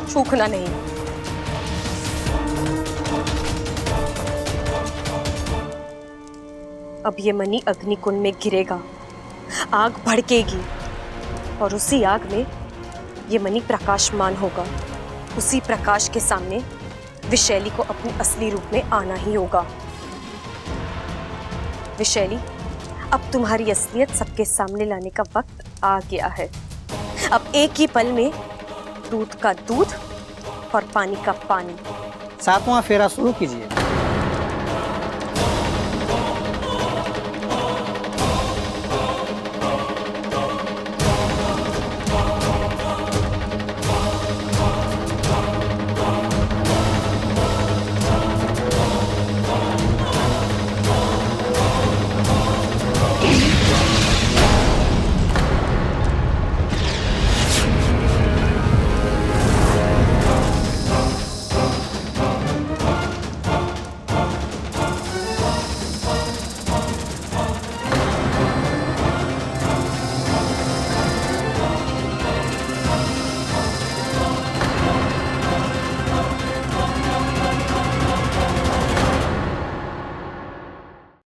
चूकना नहीं। अब ये मणि अग्निकुंड में गिरेगा, आग भड़केगी और उसी आग में ये मणि प्रकाशमान होगा। उसी प्रकाश के सामने विशैली को अपने असली रूप में आना ही होगा। विशैली, अब तुम्हारी असलियत सबके सामने लाने का वक्त आ गया है। अब एक ही पल में दूध का दूध और पानी का पानी। 7वां फेरा शुरू कीजिए।